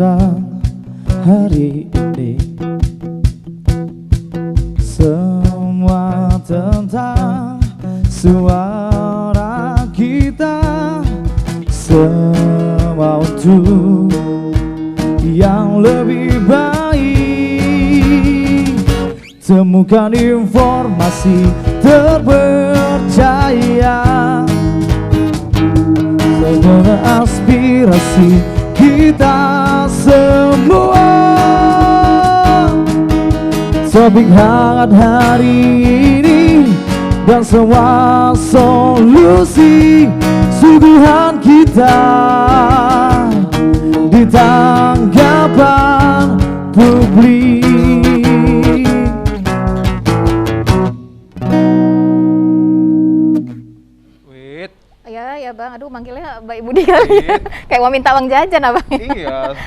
tentang hari ini, semua tentang suara kita, semua untuk yang lebih baik. Temukan informasi terpercaya, segala aspirasi kita semua. Topik hangat hari ini dan semua solusi suguhan kita di tanggapan publik. Ya bang, aduh manggilnya Mbak Ibu dia kayak mau minta uang jajan abang. Iya,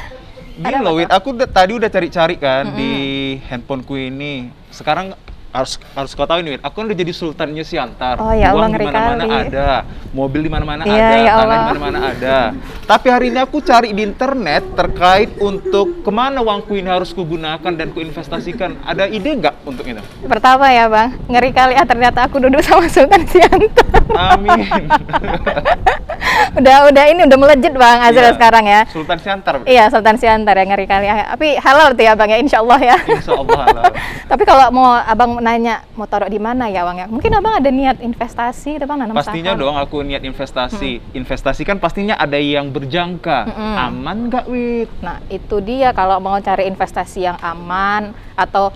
gini loh Wit, aku tadi udah cari-cari kan di handphoneku ini. Sekarang harus kau tahu ini Wit, aku kan udah jadi sultannya Siantar. Oh ya Allah, uang di mana-mana ada, mobil di mana-mana ada, ya tanah di mana-mana ada. Tapi hari ini aku cari di internet terkait untuk kemana uangku ini harus kugunakan dan kuinvestasikan. Ada ide nggak untuk itu? Pertama ya bang, ngeri kali ternyata aku duduk sama Sultan Siantar. Amin. udah melejit bang Azril sekarang ya. Sultan Siantar. Iya, Sultan Siantar ya, ngeri kali ya. Tapi halal tuh ya bang ya, insya Allah ya. Insya Allah halal. Tapi kalau mau abang nanya mau taruh di mana ya bang ya, mungkin abang ada niat investasi itu bang, nanam pastinya saham. dong aku niat investasi. Investasi kan pastinya ada yang berjangka. Aman nggak Wit? Nah itu dia, kalau mau cari investasi yang aman atau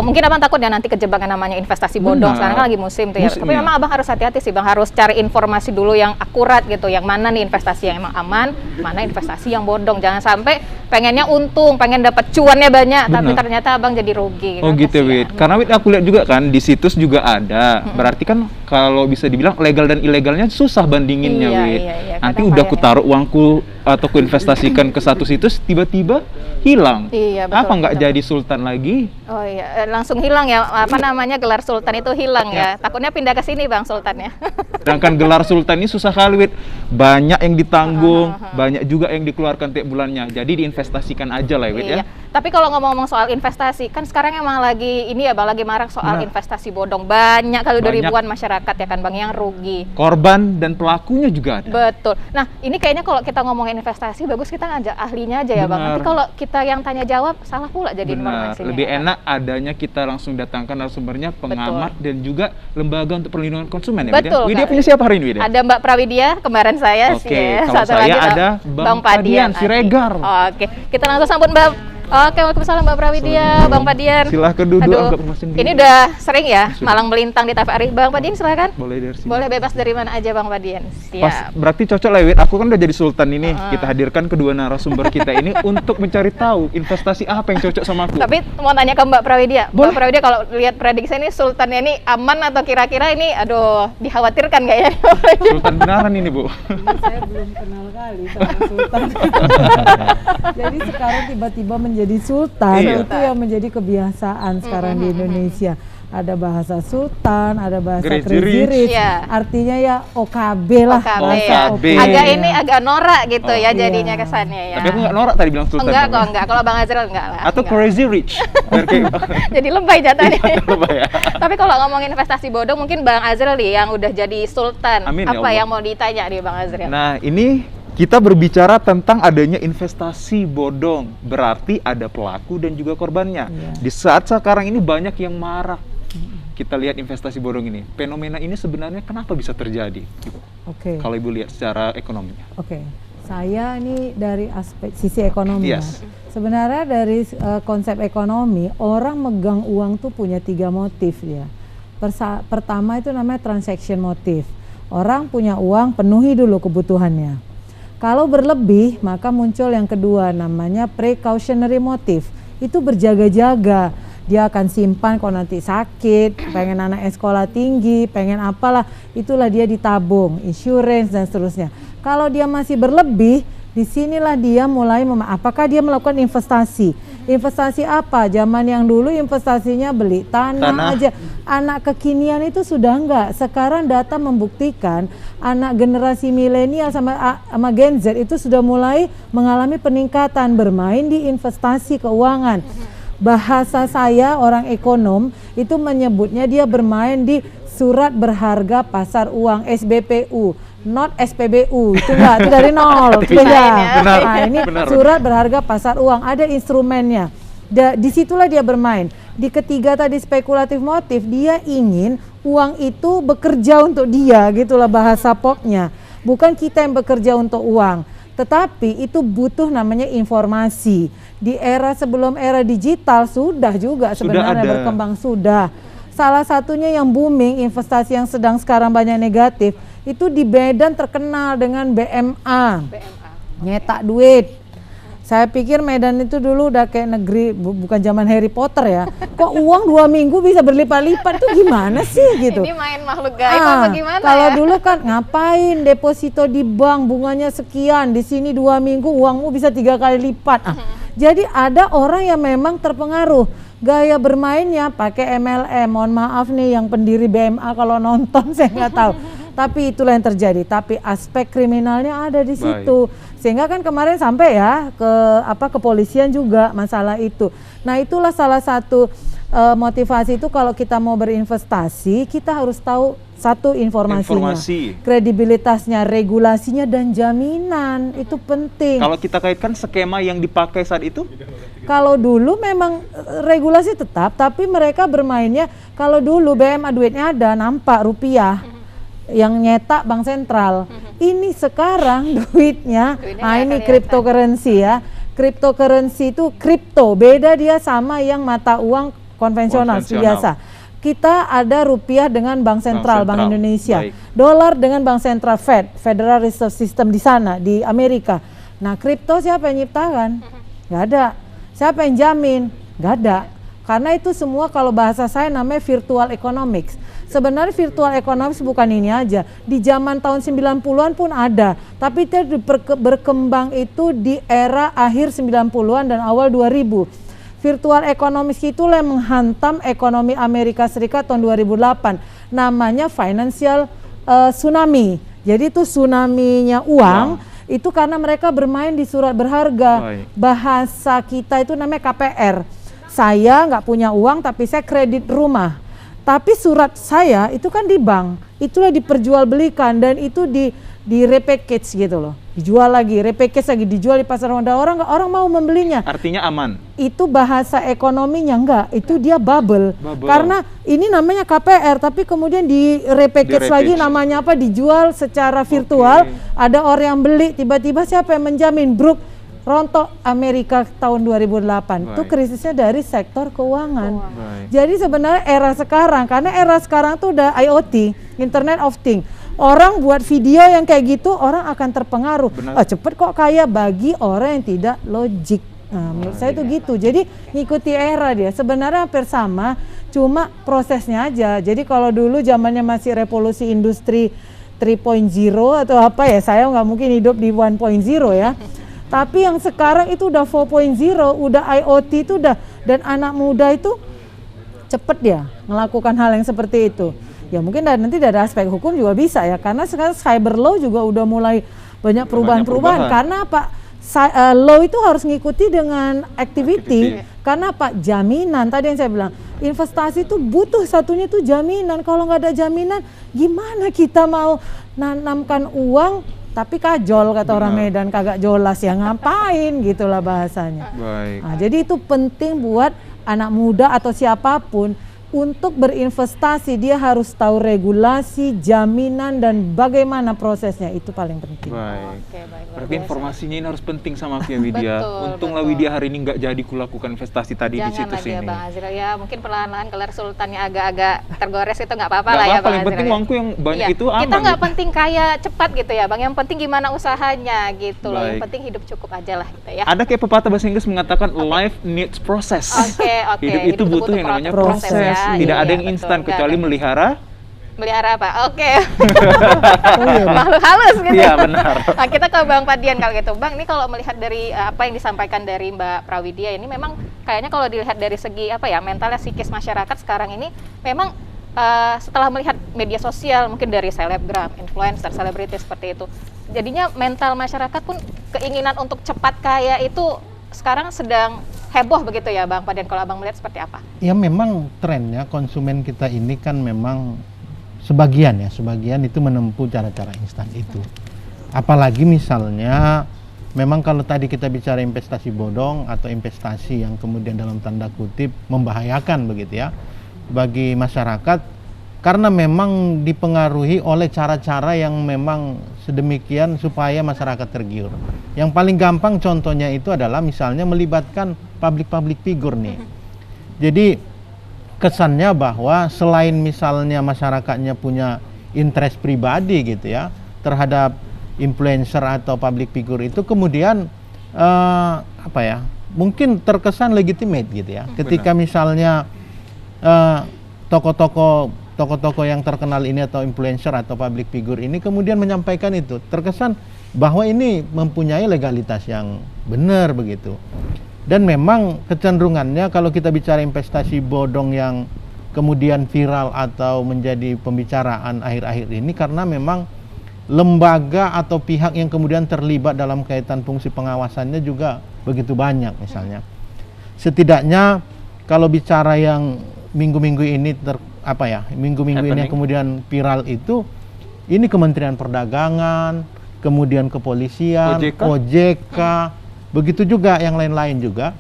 mungkin abang takut ya nanti kejebak yang namanya investasi bodong. Sekarang kan lagi musim tuh ya. Tapi memang abang harus hati-hati sih bang, harus cari informasi dulu yang akurat gitu, yang mana nih investasi yang emang aman, mana investasi yang bodong. Jangan sampai pengennya untung, pengen dapat cuannya banyak, tapi ternyata abang jadi rugi. Oh gitu Wit, karena Wit aku lihat juga kan di situs juga ada. Berarti kan kalau bisa dibilang legal dan ilegalnya susah bandinginnya Wit. Iya, nanti udah aku taruh uangku atau ku investasikan ke satu situs, tiba-tiba hilang. Iya, betul, apa nggak jadi sultan lagi? Oh iya, langsung hilang ya, apa namanya, gelar sultan itu hilang ya. Takutnya pindah ke sini bang sultannya. Sedangkan gelar sultan ini susah kali Wit, banyak yang ditanggung, banyak juga yang dikeluarkan tiap bulannya. Jadi diinvestasikan aja lah Wit ya. Tapi kalau ngomong-ngomong soal investasi, kan sekarang emang lagi ini ya bang, lagi marak soal investasi bodong. Banyak kali udah ribuan masyarakat ya kan bang yang rugi. Korban dan pelakunya juga ada. Betul. Nah ini kayaknya kalau kita ngomongin investasi, bagus kita ngajak ahlinya aja ya bang. Nanti kalau kita yang tanya jawab salah pula jadi informasinya. Lebih enak adanya kita langsung datangkan narasumbernya, pengamat dan juga lembaga untuk perlindungan konsumen ya. Betul. Widya punya siapa hari ini Widya? Ada Mbak Prawidia, kemarin saya sih. Kalau satu saya lagi ada Bang Padian Siregar. Oke, kita langsung sambut Mbak. Oke, waalaikumsalam Mbak Prawidia, Bang Padian. Silahkan duduk. Ini udah sering ya malang melintang di TVRI. Bang Padian silakan. Boleh dari sini. Boleh bebas dari mana aja Bang Padian. Siap. Berarti cocok lah Wit. Aku kan udah jadi sultan ini. Kita hadirkan kedua narasumber kita ini untuk mencari tahu investasi apa yang cocok sama aku. Tapi mau tanya ke Mbak Prawidia. Boleh. Mbak Prawidia, kalau lihat prediksi ini sultannya ini aman atau kira-kira ini aduh dikhawatirkan nggak ya? Sultan benaran ini Bu. Saya belum kenal kali sama sultan. Jadi sekarang tiba-tiba menjadi sultan. Itu yang menjadi kebiasaan sekarang di Indonesia. Ada bahasa sultan, ada bahasa crazy rich. Artinya ya OKB lah. OKB. Agak norak gitu ya jadinya kesannya ya. Tapi aku nggak norak tadi bilang sultan. Enggak. Kalau Bang Azril enggak lah. Atau crazy rich. Jadi lebay jatuhnya. Ya. Tapi kalau ngomongin investasi bodong, mungkin Bang Azril nih yang udah jadi sultan. Amin, apa ya yang mau ditanya nih Bang Azril? Nah, ini kita berbicara tentang adanya investasi bodong, berarti ada pelaku dan juga korbannya. Di saat sekarang ini banyak yang marak. Kita lihat investasi bodong ini. Fenomena ini sebenarnya kenapa bisa terjadi? Kalau Ibu lihat secara ekonominya. Saya ini dari aspek sisi ekonomi. Sebenarnya dari konsep ekonomi, orang megang uang tuh punya 3 motif ya. Pertama itu namanya transaction motif. Orang punya uang, penuhi dulu kebutuhannya. Kalau berlebih, maka muncul yang kedua, namanya precautionary motive. Itu berjaga-jaga. Dia akan simpan kalau nanti sakit, pengen anaknya sekolah tinggi, pengen apalah, itulah dia ditabung, insurance dan seterusnya. Kalau dia masih berlebih, disinilah dia mulai apakah dia melakukan investasi. Investasi apa? Zaman yang dulu investasinya beli tanah aja. Anak kekinian itu sudah enggak. Sekarang data membuktikan anak generasi milenial sama Gen Z itu sudah mulai mengalami peningkatan bermain di investasi keuangan. Bahasa saya orang ekonom itu menyebutnya dia bermain di surat berharga pasar uang, SBPU, not SPBU. Itu enggak, itu dari nol. Beda. Benar, Nah, ini benar. surat berharga pasar uang, ada instrumennya. Disitulah dia bermain. Di ketiga tadi spekulatif motif, dia ingin uang itu bekerja untuk dia, gitulah bahasa popnya. Bukan kita yang bekerja untuk uang, tetapi itu butuh namanya informasi. Di era sebelum era digital sudah juga sebenarnya berkembang sudah. Salah satunya yang booming, investasi yang sedang sekarang banyak negatif, itu di Medan terkenal dengan BMA. Nyetak duit. Saya pikir Medan itu dulu udah kayak negeri, bukan zaman Harry Potter ya. Kok uang 2 minggu bisa berlipat-lipat, itu gimana sih gitu. Ini main makhluk gaib apa gimana kalau ya? dulu kan ngapain deposito di bank bunganya sekian, di sini 2 minggu uangmu bisa 3 kali lipat. Jadi ada orang yang memang terpengaruh. Gaya bermainnya pakai MLM. Mohon maaf nih yang pendiri BMA kalau nonton saya nggak tahu. Tapi itulah yang terjadi. Tapi aspek kriminalnya ada di situ. Sehingga kan kemarin sampai ya ke kepolisian juga masalah itu. Nah, itulah salah satu motivasi itu kalau kita mau berinvestasi, kita harus tahu satu informasinya, kredibilitasnya, regulasinya dan jaminan. Itu penting. Kalau kita kaitkan skema yang dipakai saat itu? Kalau dulu memang regulasi tetap, tapi mereka bermainnya kalau dulu BMA duitnya ada, nampak rupiah yang nyetak bank sentral. Ini sekarang duitnya nah ini cryptocurrency ya. Cryptocurrency itu kripto, beda dia sama yang mata uang konvensional. Biasa. Kita ada rupiah dengan bank sentral, Bank Indonesia. Dolar dengan bank sentral Fed, Federal Reserve System di sana, di Amerika. Nah, kripto siapa yang nyiptakan? Nggak ada. Siapa yang jamin? Nggak ada. Karena itu semua kalau bahasa saya namanya virtual economics. Sebenarnya virtual economics bukan ini aja. Di zaman tahun 90-an pun ada. Tapi itu berkembang itu di era akhir 90-an dan awal 2000. Virtual economics itulah yang menghantam ekonomi Amerika Serikat tahun 2008. Namanya financial tsunami. Jadi itu tsunami-nya uang. Itu karena mereka bermain di surat berharga. Bahasa kita itu namanya KPR. Saya nggak punya uang tapi saya kredit rumah. Tapi surat saya itu kan di bank. Itulah diperjualbelikan dan itu di repackage gitu loh. Dijual lagi, repackage lagi, dijual di pasar modal. Orang mau membelinya. Artinya aman. Itu bahasa ekonominya enggak, itu dia bubble. Karena ini namanya KPR tapi kemudian di repackage lagi namanya apa, dijual secara virtual. Ada orang yang beli, tiba-tiba siapa yang menjamin? Rontok Amerika tahun 2008. Itu krisisnya dari sektor keuangan. Jadi sebenarnya era sekarang, karena era sekarang tuh udah IoT, Internet of Things. Orang buat video yang kayak gitu, orang akan terpengaruh. Cepet kok kaya, bagi orang yang tidak logik. Nah, menurut saya itu gitu. Jadi ngikuti era dia. Sebenarnya hampir sama, cuma prosesnya aja. Jadi kalau dulu zamannya masih revolusi industri 3.0 atau apa ya, saya nggak mungkin hidup di 1.0 ya. Tapi yang sekarang itu udah 4.0, udah IoT itu udah, dan anak muda itu cepet dia melakukan hal yang seperti itu. Ya mungkin nanti dari aspek hukum juga bisa ya, karena sekarang cyber law juga udah mulai banyak perubahan-perubahan. Karena apa? Law itu harus ngikuti dengan activity. Karena apa? Jaminan, tadi yang saya bilang, investasi itu butuh satunya itu jaminan. Kalau nggak ada jaminan, gimana kita mau nanamkan uang tapi kajol, kata orang Medan, kagak jelas ya, ngapain gitulah bahasanya. Nah, jadi itu penting buat anak muda atau siapapun untuk berinvestasi, dia harus tahu regulasi, jaminan, dan bagaimana prosesnya, itu paling penting. Berarti informasinya ini harus penting sama Via Widya. Untunglah Widya hari ini nggak jadi kulakukan investasi tadi di situ sini. Jangan lagi ya Bang Azril, ya mungkin perlahan-lahan kalau sultannya agak-agak tergores itu nggak apa-apa lah ya Bang Azril. Yang penting uangku yang banyak itu aman. Kita nggak penting kaya cepat gitu ya Bang, yang penting gimana usahanya gitu loh, yang penting hidup cukup aja lah gitu ya. Ada kayak pepatah bahasa Inggris mengatakan life needs process. Hidup itu butuh yang namanya proses. Tidak ada yang instan kecuali melihara Melihara apa? Oke. Makhluk halus gitu. Iya, benar. Nah, kita ke Bang Fadlian kalau gitu. Bang, ini kalau melihat dari apa yang disampaikan dari Mbak Prawidia ini memang kayaknya kalau dilihat dari segi apa ya, mentalnya psikis masyarakat sekarang ini memang setelah melihat media sosial mungkin dari selebgram, influencer, selebriti seperti itu. Jadinya mental masyarakat pun keinginan untuk cepat kaya itu sekarang sedang heboh begitu ya Bang Fadlian, kalau Abang melihat seperti apa? Ya memang trennya konsumen kita ini kan memang sebagian itu menempuh cara-cara instan itu. Apalagi misalnya memang kalau tadi kita bicara investasi bodong atau investasi yang kemudian dalam tanda kutip membahayakan begitu ya bagi masyarakat, karena memang dipengaruhi oleh cara-cara yang memang sedemikian supaya masyarakat tergiur. Yang paling gampang contohnya itu adalah misalnya melibatkan public figure nih. Jadi kesannya bahwa selain misalnya masyarakatnya punya interest pribadi gitu ya terhadap influencer atau public figure itu, kemudian apa ya, mungkin terkesan legitimate gitu ya. Ketika misalnya tokoh-tokoh yang terkenal ini atau influencer atau public figure ini kemudian menyampaikan itu, terkesan bahwa ini mempunyai legalitas yang benar begitu. Dan memang kecenderungannya kalau kita bicara investasi bodong yang kemudian viral atau menjadi pembicaraan akhir-akhir ini karena memang lembaga atau pihak yang kemudian terlibat dalam kaitan fungsi pengawasannya juga begitu banyak misalnya. Setidaknya kalau bicara yang minggu-minggu ini minggu-minggu ini yang kemudian viral itu, ini Kementerian Perdagangan, kemudian kepolisian, OJK, begitu juga yang lain-lain juga,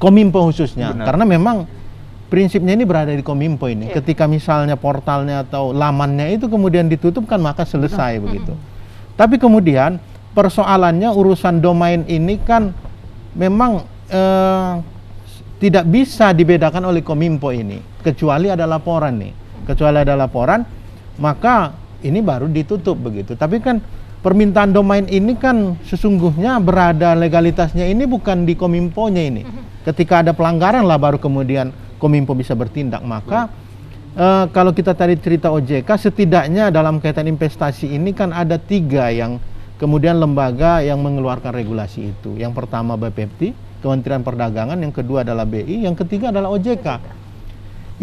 Kominfo khususnya. Benar. Karena memang prinsipnya ini berada di Kominfo ini. Ketika misalnya portalnya atau lamannya itu kemudian ditutup kan maka selesai begitu. Tapi kemudian persoalannya urusan domain ini kan memang tidak bisa dibedakan oleh Kominfo ini, kecuali ada laporan nih. Kecuali ada laporan, maka ini baru ditutup begitu. Tapi kan permintaan domain ini kan sesungguhnya berada legalitasnya ini bukan di Kominfo-nya ini. Ketika ada pelanggaran lah baru kemudian Kominfo bisa bertindak. Maka kalau kita tadi cerita OJK, setidaknya dalam kaitan investasi ini kan ada 3 yang kemudian lembaga yang mengeluarkan regulasi itu. Yang pertama BPEPTI, Kementerian Perdagangan, yang kedua adalah BI, yang ketiga adalah OJK.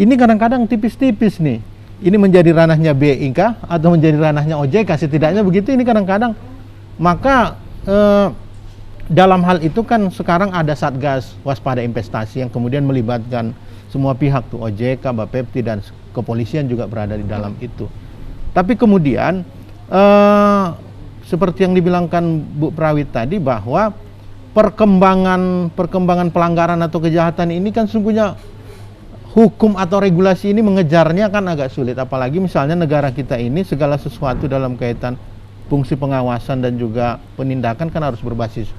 Ini kadang-kadang tipis-tipis nih. Ini menjadi ranahnya BI kah atau menjadi ranahnya OJK, setidaknya begitu ini kadang-kadang. Maka dalam hal itu kan sekarang ada Satgas Waspada Investasi yang kemudian melibatkan semua pihak tuh, OJK, BAPEPTI dan kepolisian juga berada di dalam itu. Tapi kemudian seperti yang dibilangkan Bu Prawit tadi bahwa perkembangan pelanggaran atau kejahatan ini kan sungguhnya hukum atau regulasi ini mengejarnya kan agak sulit, apalagi misalnya negara kita ini segala sesuatu dalam kaitan fungsi pengawasan dan juga penindakan kan harus berbasis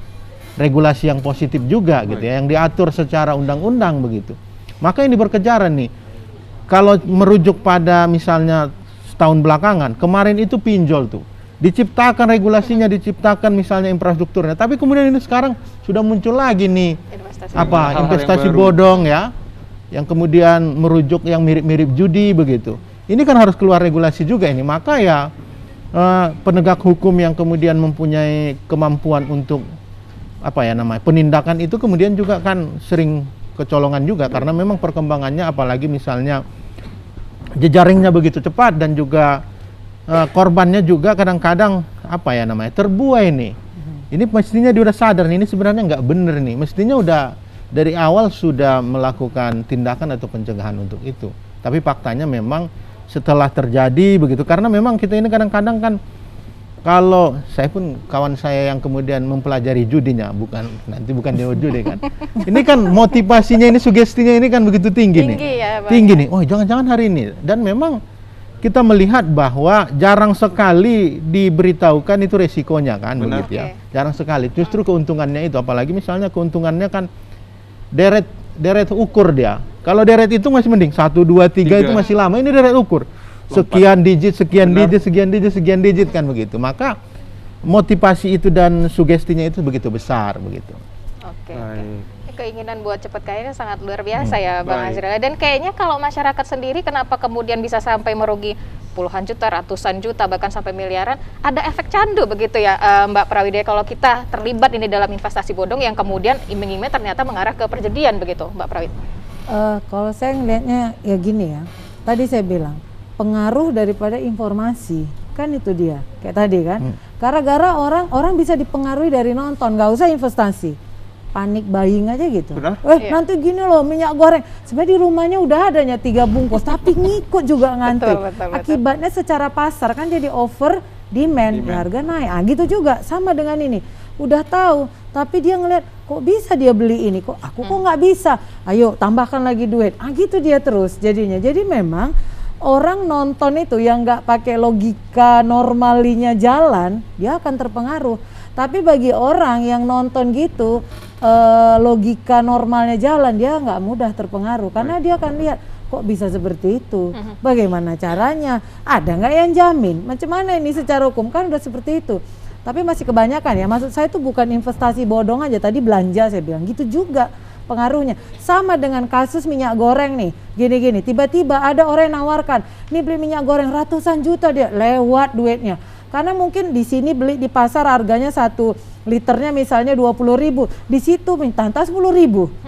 regulasi yang positif juga gitu ya, yang diatur secara undang-undang begitu. Maka ini berkejaran nih. Kalau merujuk pada misalnya setahun belakangan, kemarin itu pinjol tuh. Diciptakan regulasinya, diciptakan misalnya infrastrukturnya, tapi kemudian ini sekarang sudah muncul lagi nih investasi bodong ya, yang kemudian merujuk yang mirip-mirip judi begitu. Ini kan harus keluar regulasi juga ini. Maka ya penegak hukum yang kemudian mempunyai kemampuan untuk penindakan itu kemudian juga kan sering kecolongan juga, karena memang perkembangannya apalagi misalnya jejaringnya begitu cepat dan juga korbannya juga kadang-kadang terbuai nih. Ini mestinya dia udah sadar nih, ini sebenarnya nggak bener nih. Mestinya udah dari awal sudah melakukan tindakan atau pencegahan untuk itu. Tapi faktanya memang setelah terjadi begitu, karena memang kita ini kadang-kadang kan, kalau saya pun kawan saya yang kemudian mempelajari judinya, bukan neo judi kan. Ini kan motivasinya ini, sugestinya ini kan begitu tinggi nih. Ya, tinggi nih. Oh, jangan-jangan hari ini. Dan memang kita melihat bahwa jarang sekali diberitahukan itu resikonya kan. Benar. Begitu ya. Jarang sekali. Justru keuntungannya itu, apalagi misalnya keuntungannya kan deret ukur dia. Kalau deret itu masih mending 1 2 3 itu masih lama. Ini deret ukur. Sekian digit kan begitu. Maka motivasi itu dan sugestinya itu begitu besar begitu. Oke. keinginan buat cepet kayanya sangat luar biasa ya Bang baik. Azril. Dan kayaknya kalau masyarakat sendiri kenapa kemudian bisa sampai merugi puluhan juta, ratusan juta, bahkan sampai miliaran, ada efek candu begitu ya Mbak Prawidya kalau kita terlibat ini dalam investasi bodong yang kemudian iming-iming ternyata mengarah ke perjudian begitu Mbak Prawidya. Kalau saya ngelihatnya ya gini ya, tadi saya bilang pengaruh daripada informasi kan itu dia kayak tadi kan, gara-gara orang bisa dipengaruhi dari nonton, nggak usah investasi, panik buying aja gitu. Benar? Iya. Nanti gini loh minyak goreng, sebenarnya di rumahnya udah adanya 3 bungkus tapi ngikut juga ngantri. Betul. Akibatnya secara pasar kan jadi over demand. Ya harga naik. Gitu juga sama dengan ini. Udah tahu, tapi dia ngeliat kok bisa dia beli ini, kok aku kok nggak bisa. Ayo tambahkan lagi duit. Gitu dia terus jadinya. Jadi memang orang nonton itu yang nggak pakai logika normalinya jalan, dia akan terpengaruh. Tapi bagi orang yang nonton gitu, logika normalnya jalan, dia nggak mudah terpengaruh karena dia akan lihat kok bisa seperti itu, bagaimana caranya, ada nggak yang jamin, macam mana ini secara hukum kan udah seperti itu. Tapi masih kebanyakan ya, maksud saya itu bukan investasi bodong aja, tadi belanja saya bilang gitu juga pengaruhnya. Sama dengan kasus minyak goreng nih, gini-gini, tiba-tiba ada orang yang nawarkan, nih beli minyak goreng ratusan juta dia, lewat duitnya. Karena mungkin di sini beli di pasar harganya 1 liternya misalnya 20.000, di situ minta 10.000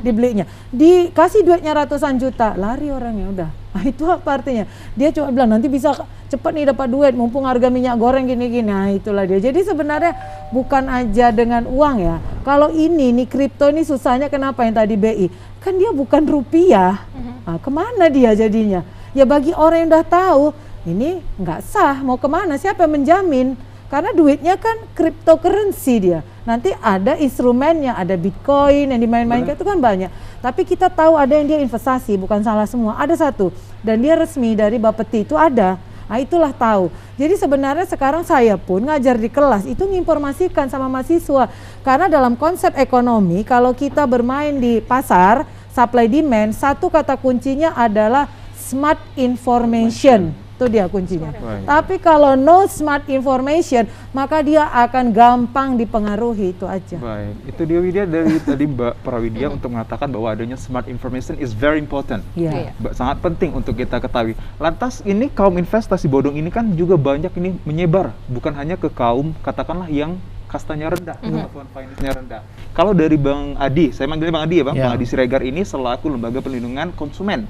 dibelinya, dikasih duitnya ratusan juta, lari orangnya udah. Nah, itu apa artinya? Dia cuma bilang nanti bisa cepet nih dapat duit, mumpung harga minyak goreng gini-gini. Nah, itulah dia. Jadi sebenarnya bukan aja dengan uang ya. Kalau ini nih kripto ini susahnya kenapa yang tadi BI? Kan dia bukan rupiah. Nah, kemana dia jadinya? Ya bagi orang yang udah tahu ini nggak sah, mau kemana? Siapa yang menjamin? Karena duitnya kan cryptocurrency dia. Nanti ada instrumennya, ada Bitcoin yang dimain-mainkan itu kan banyak. Tapi kita tahu ada yang dia investasi, bukan salah semua. Ada satu dan dia resmi dari Bapeti itu ada. Nah, itulah tahu. Jadi sebenarnya sekarang saya pun ngajar di kelas itu nginformasikan sama mahasiswa. Karena dalam konsep ekonomi kalau kita bermain di pasar supply demand, satu kata kuncinya adalah smart information. Itu dia kuncinya. Baik. Tapi kalau no smart information, maka dia akan gampang dipengaruhi, itu aja. Baik, itu dia Widya dari tadi Mbak Prawidya untuk mengatakan bahwa adanya smart information is very important. Iya. Sangat penting untuk kita ketahui. Lantas ini kaum investasi bodong ini kan juga banyak ini menyebar, bukan hanya ke kaum katakanlah yang kastanya rendah, kemampuan finance-nya rendah. Kalau dari Bang Adi, saya manggilnya Bang Adi ya Bang, Ya. Bang Adi Siregar ini selaku Lembaga Perlindungan Konsumen.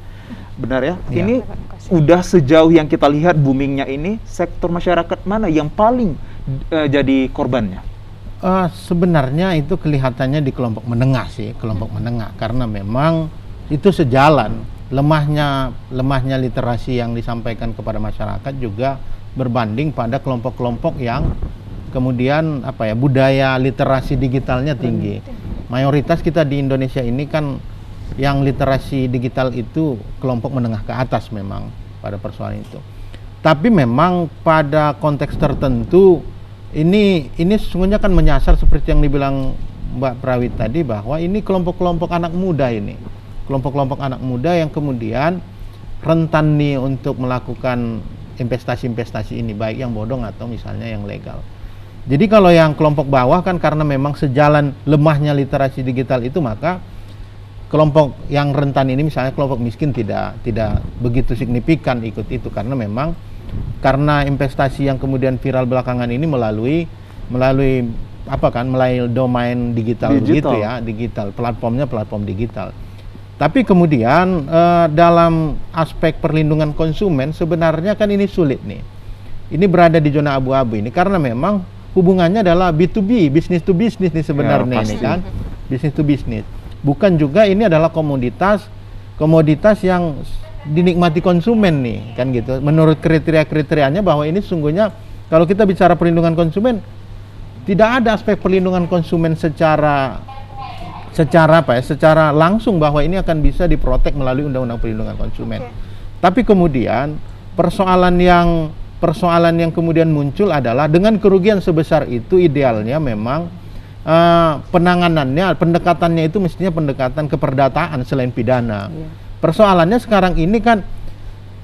Benar ya? Ya. Ini udah sejauh yang kita lihat boomingnya ini, sektor masyarakat mana yang paling jadi korbannya? Sebenarnya itu kelihatannya di kelompok menengah sih, kelompok menengah, karena memang itu sejalan lemahnya literasi yang disampaikan kepada masyarakat juga berbanding pada kelompok-kelompok yang kemudian budaya literasi digitalnya tinggi. Mayoritas kita di Indonesia ini kan yang literasi digital itu kelompok menengah ke atas memang pada persoalan itu. Tapi memang pada konteks tertentu ini sesungguhnya kan menyasar seperti yang dibilang Mbak Prawit tadi, bahwa ini kelompok-kelompok anak muda ini. Kelompok-kelompok anak muda yang kemudian rentan nih untuk melakukan investasi-investasi ini, baik yang bodong atau misalnya yang legal. Jadi kalau yang kelompok bawah kan karena memang sejalan lemahnya literasi digital itu, maka kelompok yang rentan ini misalnya kelompok miskin tidak begitu signifikan ikut itu, karena memang karena investasi yang kemudian viral belakangan ini melalui domain digital begitu ya, digital, platform digital. Tapi kemudian dalam aspek perlindungan konsumen sebenarnya kan ini sulit nih. Ini berada di zona abu-abu ini karena memang hubungannya adalah B2B, business to business nih sebenarnya ini kan, business to business. Bukan juga ini adalah komoditas yang dinikmati konsumen nih, kan gitu. Menurut kriteria-kriterianya bahwa ini sungguhnya kalau kita bicara perlindungan konsumen, tidak ada aspek perlindungan konsumen secara langsung bahwa ini akan bisa diprotek melalui Undang-Undang Perlindungan Konsumen. Tapi kemudian persoalan yang kemudian muncul adalah dengan kerugian sebesar itu idealnya memang pendekatannya itu mestinya pendekatan keperdataan selain pidana. Persoalannya sekarang ini kan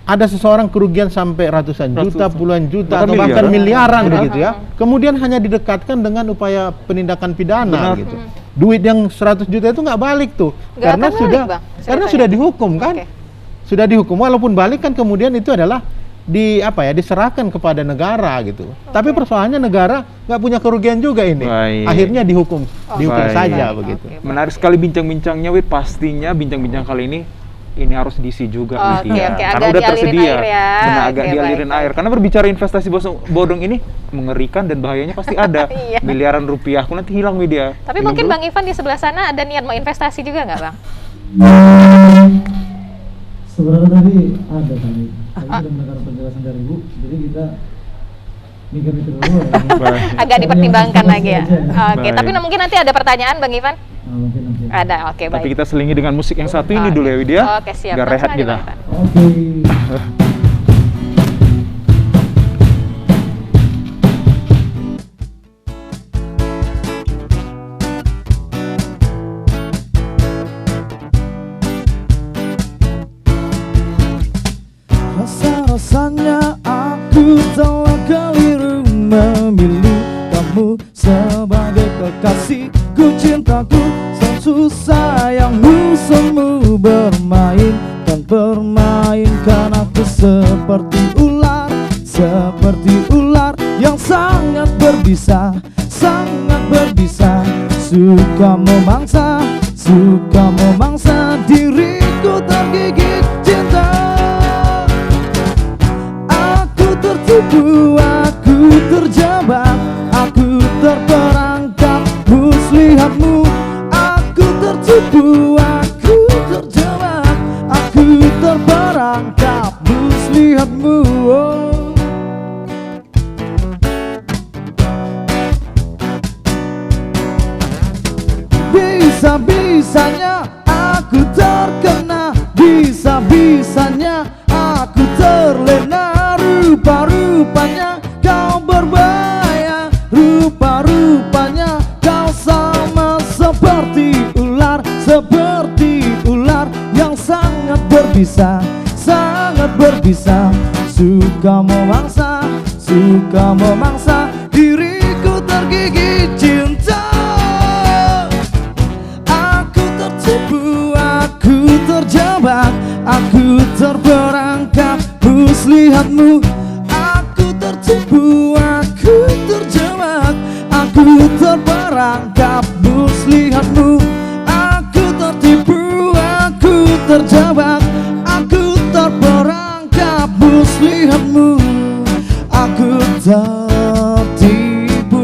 ada seseorang kerugian sampai ratusan juta, puluhan juta, atau bahkan miliaran begitu ya. Kemudian hanya didekatkan dengan upaya penindakan pidana gitu. duit yang 100 juta itu nggak balik tuh, Nggak karena akan balik, sudah Bang, karena ceritanya. sudah dihukum kan, Oke. sudah dihukum. Walaupun balik kan kemudian itu adalah diserahkan kepada negara gitu. Tapi persoalannya negara nggak punya kerugian juga ini. Baik. Akhirnya dihukum Baik. saja Baik, begitu. oke. Menarik sekali bincang-bincangnya, Wid. Pastinya bincang-bincang kali ini harus diisi juga Oke, Widya. oke, Karena agak udah dialirin tersedia. air ya. Benar, agak Oke, dialirin baik, air. Karena berbicara investasi bodong ini mengerikan dan bahayanya pasti ada. Iya. Miliaran rupiah aku nanti hilang, Widya. Tapi Minum mungkin dulu. Bang Ivan di sebelah sana ada niat mau investasi juga nggak, Bang? Sebenarnya tadi ada kali. Tadi sudah mendengar penjelasan dari Ibu, jadi kita mikir-mikir dulu ya. Baik. Agak dipertimbangkan lagi ya. Aja. Oke, Baik. tapi mungkin nanti ada pertanyaan Bang Ivan? Nah, mungkin nanti. Ada, oke Tapi baik. kita selingi dengan musik yang satu ini Oke. dulu ya, Widya. Oke, siap. Biar Langsung rehat aja, kita. Bang Ivan. Oke. Rasa-rasanya aku telah keliru memilih kamu sebagai kekasihku, cintaku, susah sayangmu, semu bermain dan permainkan aku seperti ular yang sangat berbisa, suka memangsa diriku tergigit cinta. Aku tertipu, aku terjebak, aku terperangkap muslihatmu. Aku tertipu, aku terjebak, aku terperangkap muslihatmu. Oh. Bisa-bisanya aku terkena, bisa-bisanya aku terlena. Rupa-rupanya kau berbahaya, rupa-rupanya kau sama seperti ular yang sangat berbisa, suka memangsa diriku tergigit cinta. Aku tertipu, aku terjebak, aku terperangkap muslihatmu. Aku tertipu, aku terjebak, aku terperangkap muslihatmu. Aku tertipu, aku terjebak, aku terperangkap muslihatmu. Aku tertipu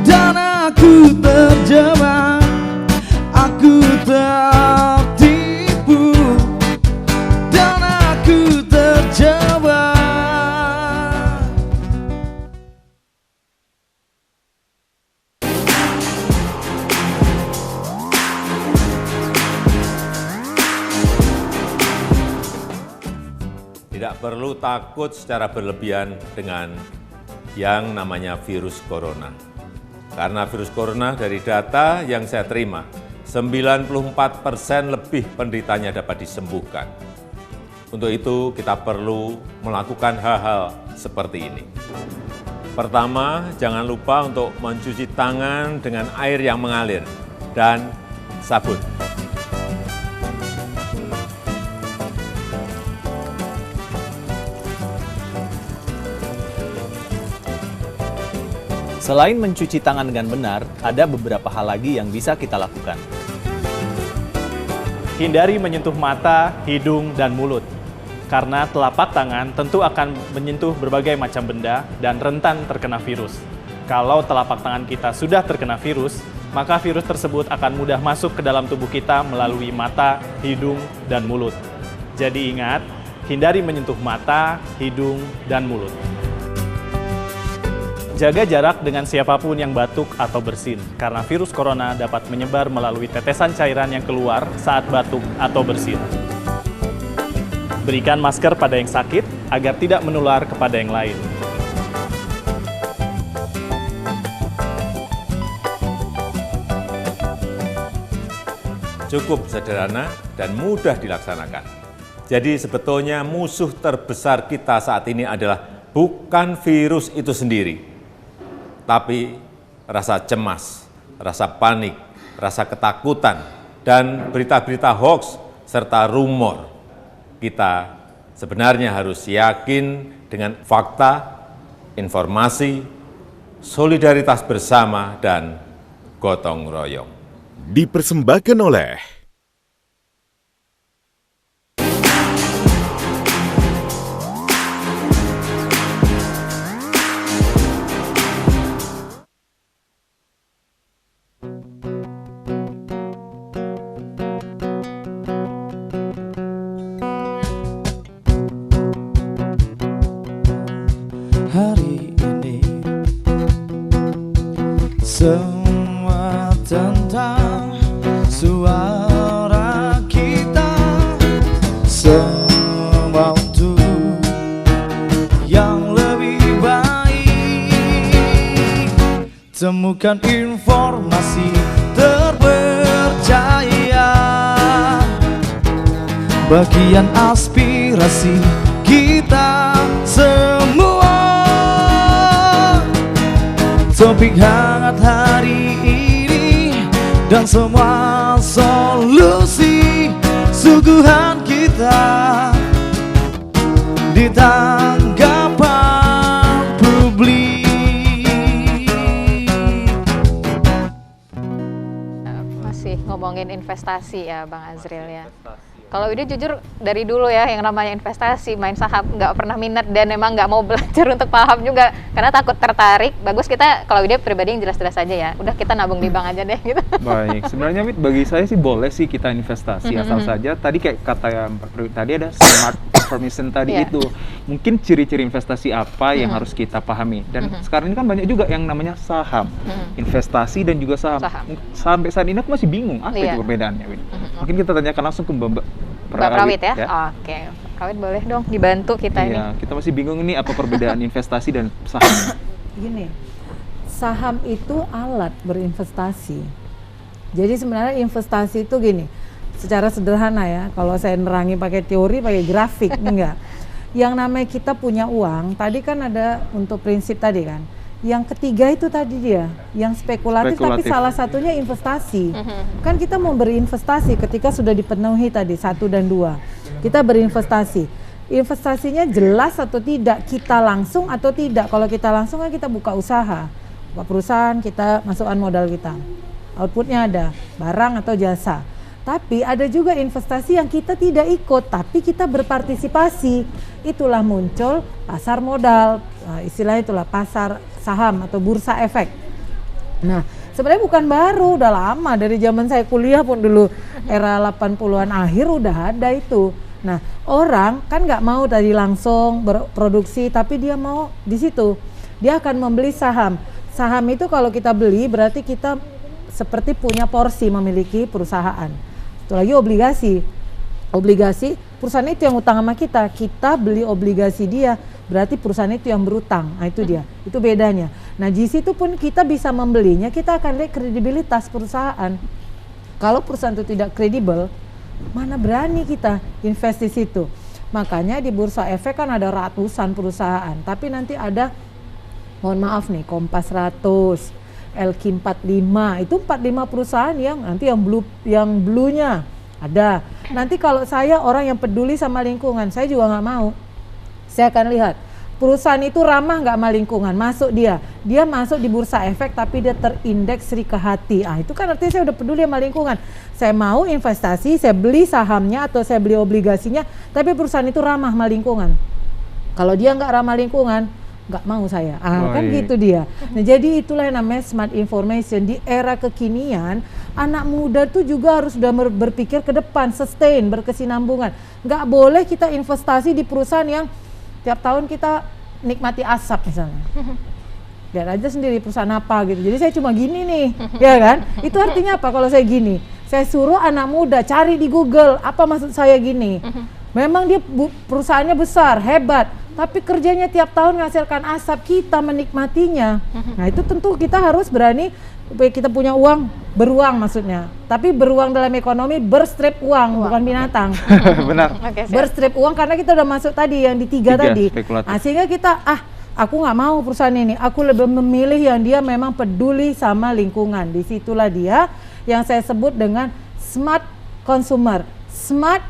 dan aku terjebak, aku tertipu dan aku terjebak. Tidak perlu takut secara berlebihan dengan yang namanya virus corona. Karena virus corona dari data yang saya terima, 94% lebih penderitanya dapat disembuhkan. Untuk itu kita perlu melakukan hal-hal seperti ini. Pertama, jangan lupa untuk mencuci tangan dengan air yang mengalir dan sabun. Selain mencuci tangan dengan benar, ada beberapa hal lagi yang bisa kita lakukan. Hindari menyentuh mata, hidung, dan mulut. Karena telapak tangan tentu akan menyentuh berbagai macam benda dan rentan terkena virus. Kalau telapak tangan kita sudah terkena virus, maka virus tersebut akan mudah masuk ke dalam tubuh kita melalui mata, hidung, dan mulut. Jadi ingat, hindari menyentuh mata, hidung, dan mulut. Jaga jarak dengan siapapun yang batuk atau bersin, karena virus corona dapat menyebar melalui tetesan cairan yang keluar saat batuk atau bersin. Berikan masker pada yang sakit agar tidak menular kepada yang lain. Cukup sederhana dan mudah dilaksanakan. Jadi sebetulnya musuh terbesar kita saat ini adalah bukan virus itu sendiri, tapi rasa cemas, rasa panik, rasa ketakutan, dan berita-berita hoax serta rumor. Kita sebenarnya harus yakin dengan fakta, informasi, solidaritas bersama, dan gotong royong. Dipersembahkan oleh hari ini semua tentang suara kita, semua untuk yang lebih baik. Temukan informasi terpercaya, bagian aspirasi kita semua. Topik hangat hari ini dan semua solusi suguhan kita di tanggapan publik. Masih ngomongin investasi ya Bang Azril ya. Kalau Widi jujur dari dulu ya yang namanya investasi, main saham nggak pernah minat dan emang nggak mau belajar untuk paham juga karena takut tertarik. Bagus kita kalau Widi pribadi yang jelas-jelas aja ya. Udah kita nabung di bank aja deh gitu. Baik, sebenarnya Wid, bagi saya sih boleh sih kita investasi asal saja tadi kayak kata yang tadi ada smart information tadi itu. Mungkin ciri-ciri investasi apa yang harus kita pahami. Dan sekarang ini kan banyak juga yang namanya saham. Investasi dan juga saham. Sampai saat ini aku masih bingung apa itu perbedaannya, Wid. Mungkin kita tanyakan langsung ke Mbak Prawit ya. Oke. Prawit boleh dong dibantu kita ini. Iya, kita masih bingung ini apa perbedaan investasi dan saham. Gini, saham itu alat berinvestasi. Jadi sebenarnya investasi itu gini, secara sederhana ya, kalau saya nerangi pakai teori, pakai grafik, enggak. Yang namanya kita punya uang, tadi kan ada untuk prinsip tadi kan. Yang ketiga itu tadi dia, yang spekulatif. Tapi salah satunya investasi. Kan kita mau berinvestasi ketika sudah dipenuhi tadi 1 dan 2. Kita berinvestasi. Investasinya jelas atau tidak, kita langsung atau tidak. Kalau kita langsung kan kita buka usaha, buka perusahaan, kita masukkan modal kita. Outputnya ada, barang atau jasa. Tapi ada juga investasi yang kita tidak ikut, tapi kita berpartisipasi. Itulah muncul pasar modal, istilahnya itulah pasar saham atau bursa efek. Nah, sebenarnya bukan baru, udah lama dari zaman saya kuliah pun dulu era 80-an akhir udah ada itu. Nah, orang kan nggak mau tadi langsung berproduksi, tapi dia mau di situ. Dia akan membeli saham. Saham itu kalau kita beli berarti kita seperti punya porsi memiliki perusahaan. Itu lagi obligasi. Obligasi, perusahaan itu yang utang sama kita. Kita beli obligasi dia, berarti perusahaan itu yang berutang. Nah, itu dia. Itu bedanya. Nah, di situ pun kita bisa membelinya, kita akan lihat kredibilitas perusahaan. Kalau perusahaan itu tidak kredibel, mana berani kita invest di situ. Makanya di bursa efek kan ada ratusan perusahaan, tapi nanti ada, mohon maaf nih, Kompas 100, LQ 45, itu 45 perusahaan yang nanti yang blue-nya ada. Nanti kalau saya orang yang peduli sama lingkungan, saya juga nggak mau. Saya akan lihat perusahaan itu ramah nggak sama lingkungan, masuk dia masuk di bursa efek tapi dia terindeks Rika Hati. Itu kan artinya saya udah peduli sama lingkungan. Saya mau investasi, saya beli sahamnya atau saya beli obligasinya, tapi perusahaan itu ramah sama lingkungan. Kalau dia nggak ramah lingkungan, nggak mau saya. Kan gitu dia. Nah, jadi itulah yang namanya smart information. Di era kekinian, anak muda tuh juga harus sudah berpikir ke depan, sustain, berkesinambungan. Nggak boleh kita investasi di perusahaan yang tiap tahun kita nikmati asap misalnya. Lihat aja sendiri perusahaan apa gitu. Jadi saya cuma gini nih, ya kan? Itu artinya apa kalau saya gini? Saya suruh anak muda cari di Google, apa maksud saya gini? Memang dia perusahaannya besar, hebat, tapi kerjanya tiap tahun menghasilkan asap, kita menikmatinya. Nah, itu tentu kita harus berani, kita punya uang, beruang maksudnya. Tapi beruang dalam ekonomi, berstrip uang, bukan binatang. Benar. Okay, berstrip uang karena kita udah masuk tadi yang di tiga tadi. Sehingga kita aku nggak mau perusahaan ini, aku lebih memilih yang dia memang peduli sama lingkungan. Disitulah dia yang saya sebut dengan smart consumer, smart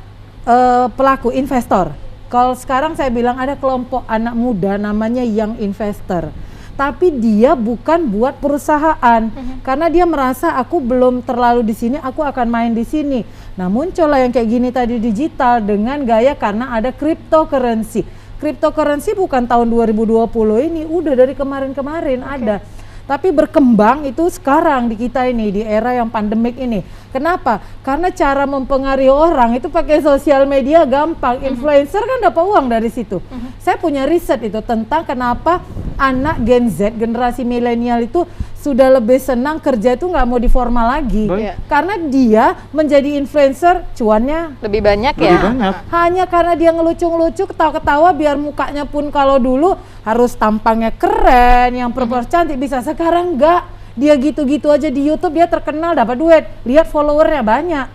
pelaku investor. Kalau sekarang saya bilang ada kelompok anak muda namanya young investor, tapi dia bukan buat perusahaan, karena dia merasa aku belum terlalu di sini, aku akan main di sini. Nah, muncullah yang kayak gini tadi, digital dengan gaya karena ada cryptocurrency. Cryptocurrency bukan tahun 2020 ini, udah dari kemarin-kemarin ada. Tapi berkembang itu sekarang di kita ini, di era yang pandemik ini. Kenapa? Karena cara mempengaruhi orang itu pakai sosial media gampang. Influencer kan dapat uang dari situ. Saya punya riset itu tentang kenapa anak Gen Z, generasi milenial itu sudah lebih senang kerja itu nggak mau di formal lagi. Karena dia menjadi influencer, cuannya lebih banyak ya. Lebih banyak. Hanya karena dia ngelucu-ngelucu, ketawa-ketawa, biar mukanya pun kalau dulu harus tampangnya keren, yang perempuan cantik, bisa sekarang enggak. Dia gitu-gitu aja di YouTube, dia terkenal, dapat duit. Lihat followernya banyak.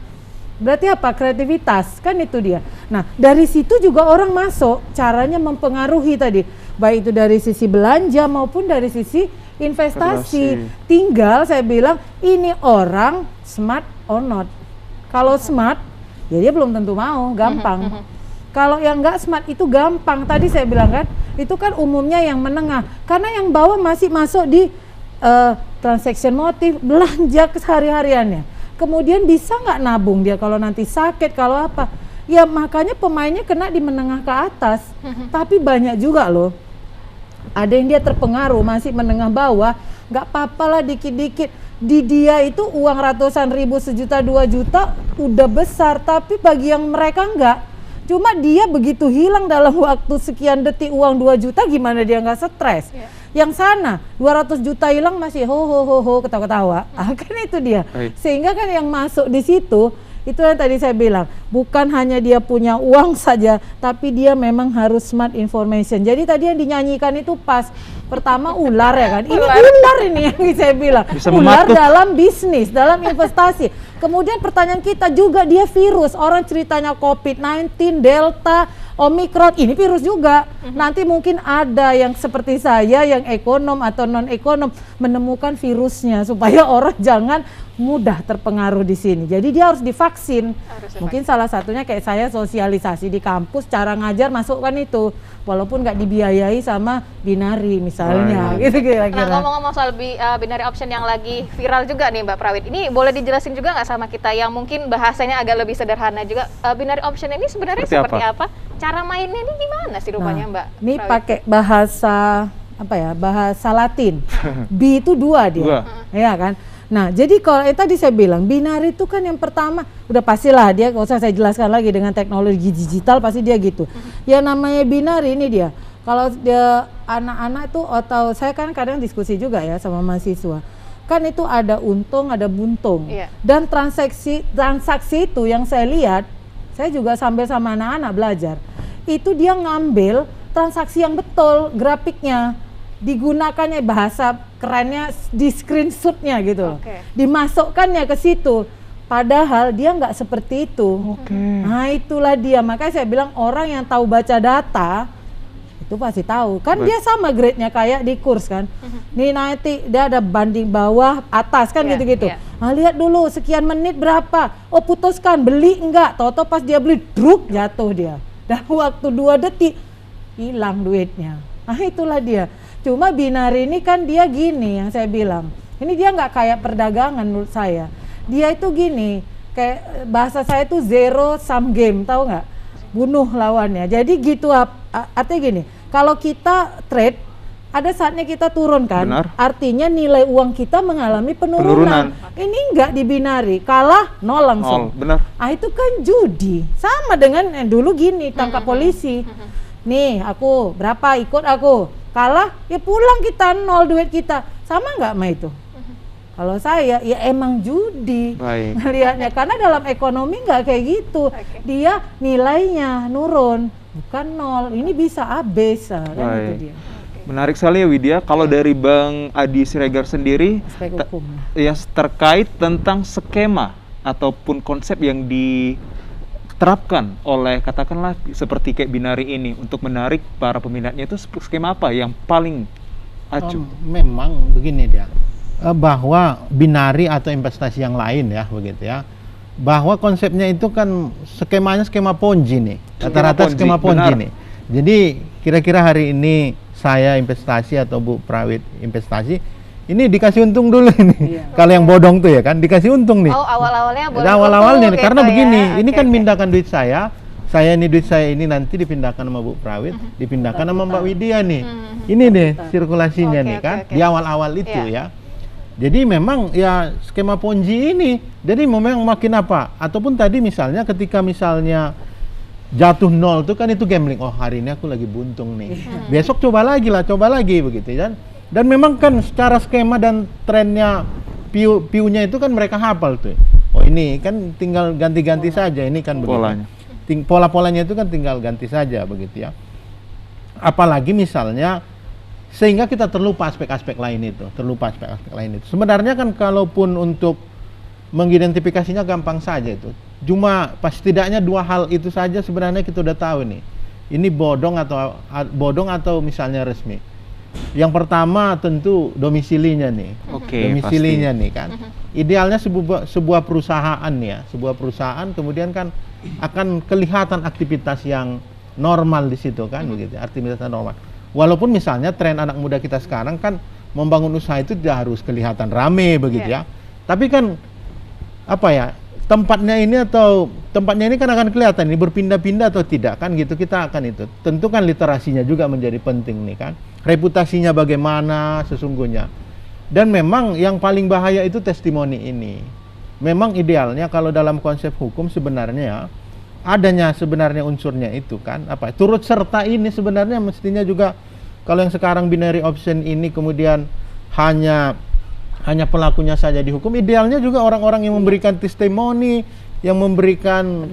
Berarti apa? Kreativitas, kan itu dia. Nah, dari situ juga orang masuk, caranya mempengaruhi tadi. Baik itu dari sisi belanja maupun dari sisi investasi. Tinggal saya bilang, ini orang smart or not. Kalau smart, ya dia belum tentu mau, gampang. Kalau yang nggak smart itu gampang. Tadi saya bilang kan, itu kan umumnya yang menengah. Karena yang bawah masih masuk di transaction motif, belanja kesehari-hariannya. Kemudian bisa nggak nabung dia kalau nanti sakit, kalau apa. Ya makanya pemainnya kena di menengah ke atas. Tapi banyak juga loh. Ada yang dia terpengaruh, masih menengah bawah, nggak apa-apa lah dikit-dikit. Di dia itu uang ratusan ribu, 1 juta, 2 juta udah besar. Tapi bagi yang mereka nggak. Cuma dia begitu hilang dalam waktu sekian detik uang 2 juta, gimana dia nggak stres? Yang sana 200 juta hilang masih ho ketawa-ketawa. Kan itu dia. Sehingga kan yang masuk di situ itu yang tadi saya bilang, bukan hanya dia punya uang saja, tapi dia memang harus smart information. Jadi tadi yang dinyanyikan itu pas. Pertama ular ya kan. Ini ular ini yang saya bilang. Ular dalam bisnis, dalam investasi. Kemudian pertanyaan kita juga, dia virus. Orang ceritanya COVID-19, Delta, Omikron, ini virus juga. Nanti mungkin ada yang seperti saya yang ekonom atau non-ekonom menemukan virusnya supaya orang jangan mudah terpengaruh di sini. Jadi dia harus divaksin. Mungkin salah satunya kayak saya sosialisasi di kampus, cara ngajar masukkan itu. Walaupun nggak dibiayai sama Binari misalnya, gitu kira-kira. Nah, ngomong-ngomong soal Binari Option yang lagi viral juga nih Mbak Prawit, ini boleh dijelasin juga nggak sama kita yang mungkin bahasanya agak lebih sederhana juga, Binari Option ini sebenarnya seperti apa? Cara mainnya ini gimana sih rupanya Mbak Prawit? Ini pakai bahasa apa ya? Bahasa Latin. B itu 2 dia, ya kan? Nah, jadi kalau tadi saya bilang binari itu kan yang pertama udah pastilah dia, nggak usah saya jelaskan lagi, dengan teknologi digital pasti dia gitu. Ya namanya binari ini dia. Kalau dia anak-anak itu, atau saya kan kadang diskusi juga ya sama mahasiswa. Kan itu ada untung, ada buntung. Dan transaksi itu yang saya lihat, saya juga sambil sama anak-anak belajar. Itu dia ngambil transaksi yang betul, grafiknya. Digunakannya, bahasa kerennya di screenshotnya gitu, dimasukkannya ke situ, padahal dia nggak seperti itu. Nah itulah dia, makanya saya bilang orang yang tahu baca data itu pasti tahu kan. Dia sama grade-nya kayak di kurs kan. Nih nanti dia ada banding bawah atas kan, gitu-gitu. Nah lihat dulu sekian menit berapa, oh putuskan beli enggak, toto pas dia beli druk jatuh dia, dan waktu 2 detik hilang duitnya. Nah itulah dia. Cuma binari ini kan dia gini, yang saya bilang, ini dia nggak kayak perdagangan menurut saya. Dia itu gini, kayak bahasa saya itu zero sum game, tahu nggak? Bunuh lawannya. Jadi gitu, artinya gini, kalau kita trade, ada saatnya kita turun kan, artinya nilai uang kita mengalami penurunan. Ini enggak di binari, kalah nol langsung. Benar. Ah itu kan judi, sama dengan dulu gini, tangkap polisi. Nih aku berapa, ikut aku. Kalah, ya pulang kita, nol duit kita. Sama nggak sama itu? Kalau saya, ya emang judi ngelihatnya. Karena dalam ekonomi nggak kayak gitu. Dia nilainya nurun, bukan nol. Ini bisa habis, kan itu dia. Menarik sekali ya Widya. Kalau dari Bang Adi Siregar sendiri, ya terkait tentang skema ataupun konsep yang diterapkan oleh katakanlah seperti kayak Binari ini untuk menarik para peminatnya itu skema apa yang paling acuh? Memang begini dia, bahwa Binari atau investasi yang lain ya begitu ya, bahwa konsepnya itu kan skemanya skema Ponzi nih, rata-rata skema Ponzi nih. Jadi kira-kira hari ini saya investasi atau Bu Prawit investasi, ini dikasih untung dulu ini. Kalau yang bodong tuh ya kan dikasih untung nih. Oh, awal-awalnya boleh. Awal-awalnya gitu karena begini, ya. ini kan pindahkan duit saya ini duit saya ini nanti dipindahkan sama Bu Prawit, dipindahkan sama Mbak Widya nih. Ini deh sirkulasinya nih kan di awal-awal itu ya. Jadi memang ya skema Ponzi ini, jadi memang makin apa? Ataupun tadi misalnya ketika misalnya jatuh nol tuh kan itu gambling. Oh hari ini aku lagi buntung nih. Besok coba lagi begitu kan. Dan memang kan secara skema dan trennya view-nya itu kan mereka hafal tuh. Oh ini kan tinggal ganti-ganti saja ini kan polanya. Pola-polanya itu kan tinggal ganti saja begitu ya. Apalagi misalnya sehingga kita terlupa aspek-aspek lain itu, Sebenarnya kan kalaupun untuk mengidentifikasinya gampang saja itu. Cuma setidaknya dua hal itu saja sebenarnya kita udah tahu nih. Ini bodong atau misalnya resmi. Yang pertama tentu domisilinya nih. Domisilinya nih kan. Idealnya sebuah perusahaan ya, sebuah perusahaan kemudian kan akan kelihatan aktivitas yang normal di situ kan begitu, aktivitas normal. Walaupun misalnya tren anak muda kita sekarang kan membangun usaha itu tidak harus kelihatan rame begitu ya. Tapi kan apa ya, tempatnya ini kan akan kelihatan ini berpindah-pindah atau tidak kan gitu, kita akan itu. Tentu kan literasinya juga menjadi penting nih kan. Reputasinya bagaimana sesungguhnya. Dan memang yang paling bahaya itu testimoni ini. Memang idealnya kalau dalam konsep hukum sebenarnya adanya sebenarnya unsurnya itu kan apa turut serta ini sebenarnya mestinya juga kalau yang sekarang binary option ini kemudian hanya pelakunya saja dihukum, idealnya juga orang-orang yang memberikan testimoni, yang memberikan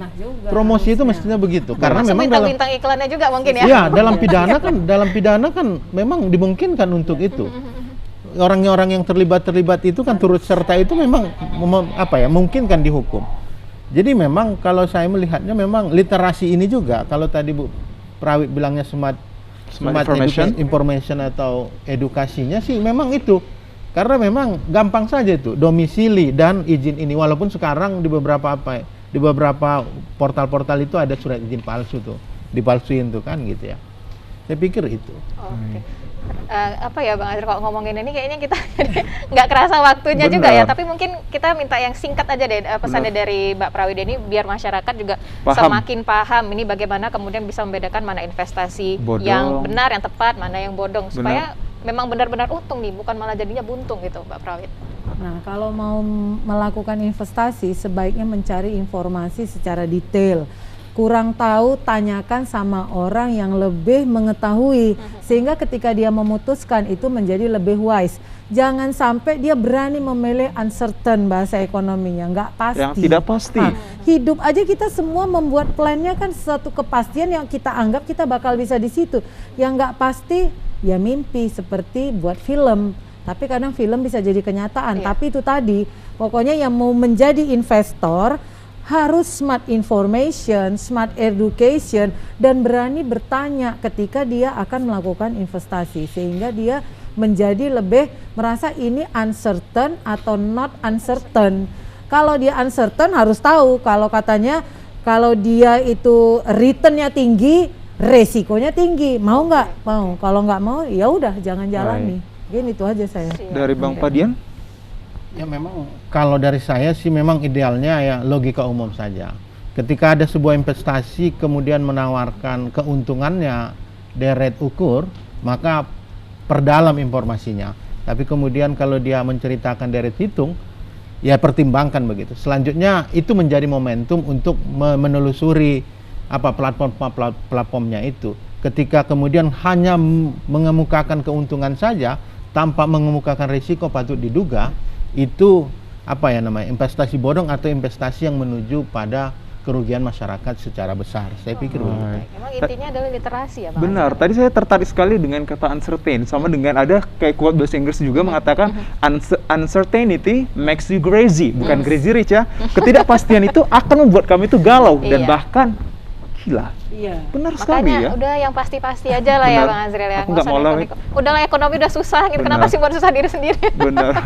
promosi itu mestinya begitu. Karena memang dalam bintang iklannya juga mungkin ya. Iya, dalam pidana kan memang dimungkinkan untuk itu. Orang-orang yang terlibat itu kan turut serta itu memang mungkin kan dihukum. Jadi memang kalau saya melihatnya memang literasi ini juga kalau tadi Bu Prawit bilangnya smart information atau edukasinya sih memang itu. Karena memang gampang saja itu domisili dan izin ini, walaupun sekarang di beberapa portal-portal itu ada surat izin palsu tuh, dipalsuin tuh kan gitu ya. Saya pikir itu. Apa ya Bang Azhar, kalau ngomongin ini kayaknya kita nggak kerasa waktunya juga ya, tapi mungkin kita minta yang singkat aja deh pesannya dari Mbak Prawida ini biar masyarakat juga semakin paham ini bagaimana kemudian bisa membedakan mana investasi yang benar, yang tepat, mana yang bodong supaya memang benar-benar untung nih, bukan malah jadinya buntung gitu Mbak Prawit. Nah, kalau mau melakukan investasi sebaiknya mencari informasi secara detail. Kurang tahu, tanyakan sama orang yang lebih mengetahui sehingga ketika dia memutuskan itu menjadi lebih wise. Jangan sampai dia berani memilih uncertain, bahasa ekonominya, nggak pasti. Yang tidak pasti. Hidup aja kita semua membuat plannya kan sesuatu kepastian yang kita anggap kita bakal bisa di situ. Yang nggak pasti ya mimpi, seperti buat film. Tapi kadang film bisa jadi kenyataan. Tapi itu tadi, pokoknya yang mau menjadi investor harus smart information, smart education, dan berani bertanya ketika dia akan melakukan investasi. Sehingga dia menjadi lebih merasa ini uncertain atau not uncertain. Kalau dia uncertain harus tahu, kalau katanya kalau dia itu returnnya tinggi, resikonya tinggi. Mau nggak? Mau. Kalau nggak mau, ya udah jangan jalani. Gini itu aja saya. Dari Bang Padian? Ya memang kalau dari saya sih memang idealnya ya logika umum saja. Ketika ada sebuah investasi kemudian menawarkan keuntungannya deret ukur, maka perdalam informasinya. Tapi kemudian kalau dia menceritakan deret hitung, ya pertimbangkan begitu. Selanjutnya itu menjadi momentum untuk menelusuri apa platformnya itu. Ketika kemudian hanya mengemukakan keuntungan saja tanpa mengemukakan risiko patut diduga, itu apa ya namanya investasi bodong atau investasi yang menuju pada kerugian masyarakat secara besar. Saya pikir begitu. Memang intinya adalah literasi ya Bang. Benar, tadi saya tertarik sekali dengan kata uncertain, sama dengan ada kayak quote bahasa Inggris juga mengatakan uncertainty makes you crazy, bukan crazy rich ya. Ketidakpastian itu akan membuat kami itu galau dan bahkan gila. Iya. Benar sekali Makanya ya. udah yang pasti-pasti aja lah ya Benar. Bang Azril ya. Aku nggak mau lah. Udahlah ekonomi udah susah gitu, Benar. kenapa sih buat susah diri sendiri? Benar.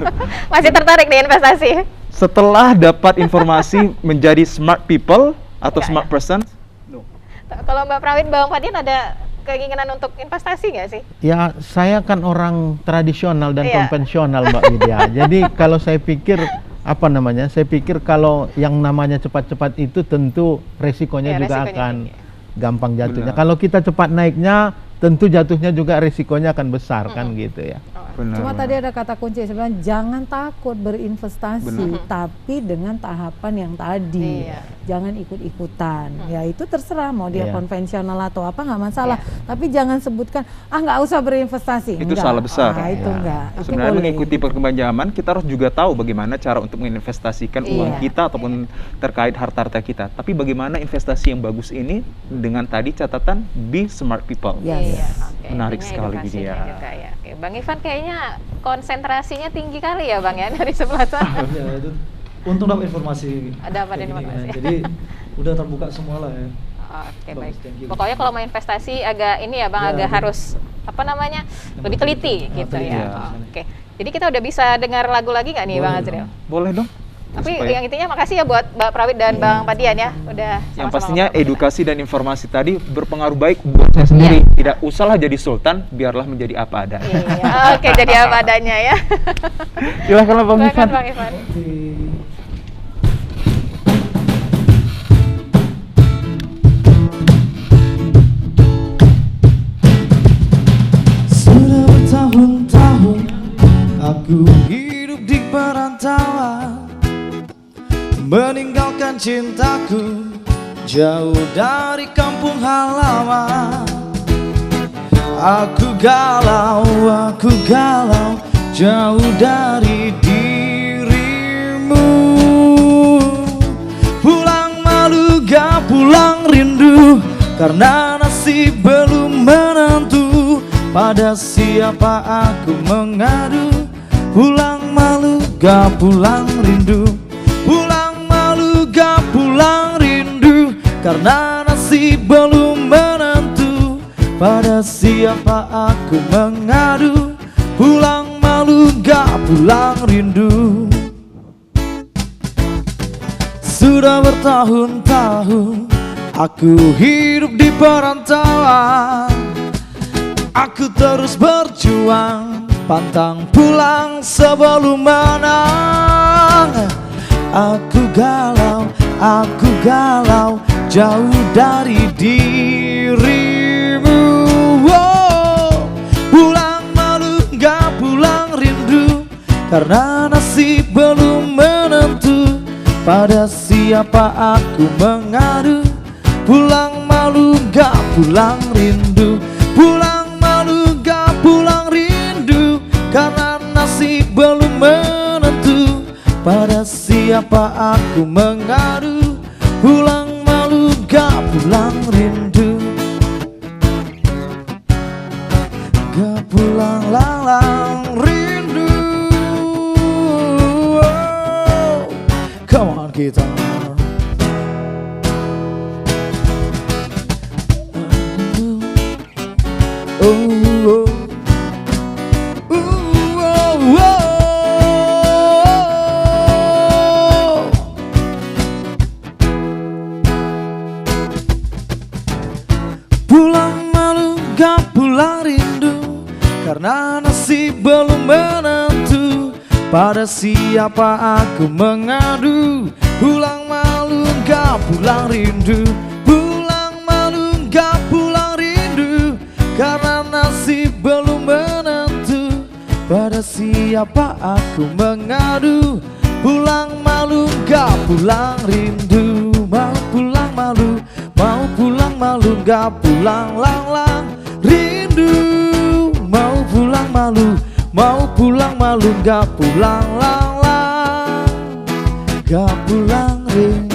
Masih tertarik di investasi? Setelah dapat informasi menjadi smart people atau smart person, Kalau Mbak Prawit, Bang Fadian ada keinginan untuk investasi nggak sih? Ya, saya kan orang tradisional dan Iya. konvensional, Mbak Widya. Jadi kalau saya pikir saya pikir kalau yang namanya cepat-cepat itu tentu resikonya Iya, juga resikonya akan tinggi. gampang jatuhnya. Benar. Kalau kita cepat naiknya, tentu jatuhnya juga resikonya akan besar kan gitu ya. benar. Cuma tadi ada kata kunci sebenarnya, jangan takut berinvestasi, Benar. tapi dengan tahapan yang tadi. Iya. Jangan ikut-ikutan. Ya itu terserah mau dia Iya. konvensional atau apa, nggak masalah. Tapi jangan sebutkan nggak usah berinvestasi. Itu Enggak. salah besar. Ah, itu Ya. enggak. Itu Sebenarnya boleh. mengikuti perkembangan zaman, kita harus juga tahu bagaimana cara untuk menginvestasikan uang Iya. kita ataupun terkait harta-harta kita. Tapi bagaimana investasi yang bagus ini dengan tadi catatan be smart people. Yes. Iya, oke. Menarik Intinya sekali, edukasinya Widya. juga ya. Oke, Bang Ivan kayaknya konsentrasinya tinggi kali ya Bang ya dari sebelah sana. Ya, itu untung dapat informasi. Dapat kayak gini, informasi. kan. Jadi udah terbuka semua lah ya. Oke, Bagus, baik. thank you. Pokoknya kalau mau investasi agak ini ya Bang, Ya, agak betul. harus apa namanya? Lebih teliti gitu teliti, ya. ya. Oke. Jadi kita udah bisa dengar lagu lagi nggak nih Bang Boleh Azril? dong. Boleh dong. Tapi Supaya- yang intinya makasih ya buat Mbak Prawit dan Bang Fadian ya, udah yang sama-sama pastinya ngobrol. edukasi dan informasi tadi berpengaruh baik buat saya sendiri. Tidak usahlah jadi sultan, biarlah menjadi apa adanya. Iya, oke jadi apa adanya ya. Silahkan Bang Silakan Ivan. Bang Ivan. Sudah bertahun-tahun aku hidup di perantauan, meninggalkan cintaku jauh dari kampung halaman. Aku galau jauh dari dirimu. Pulang malu gak pulang rindu, karena nasib belum menentu. Pada siapa aku mengadu? Pulang malu gak pulang rindu. Pulang malu gak pulang rindu, karena nasib belum menentu. Pada siapa aku mengadu? Pulang malu gak pulang rindu. Sudah bertahun-tahun aku hidup di perantauan. Aku terus berjuang, pantang pulang sebelum menang. Aku galau jauh dari dirimu. Wow. Pulang malu gak pulang rindu, karena nasib belum menentu. Pada siapa aku mengadu? Pulang malu gak pulang rindu. Pulang malu gak pulang rindu, karena nasib belum menentu. Pada siapa aku mengadu? Pulang malu gak pulang rindu. Gak pulang lalang rindu. Oh, come on kita. Oh, oh. Oh, oh. Pulang malu gak pulang rindu, karena nasib belum menentu. Pada siapa aku mengadu? Pulang malu gak pulang rindu. Pulang malu gak pulang rindu, karena nasib belum menentu. Pada siapa aku mengadu? Pulang malu gak pulang rindu. Mau pulang malu, mau pulang malu gak pulang lang-lang rindu. Mau pulang malu, mau pulang malu gak pulang lang-lang, gak pulang rindu.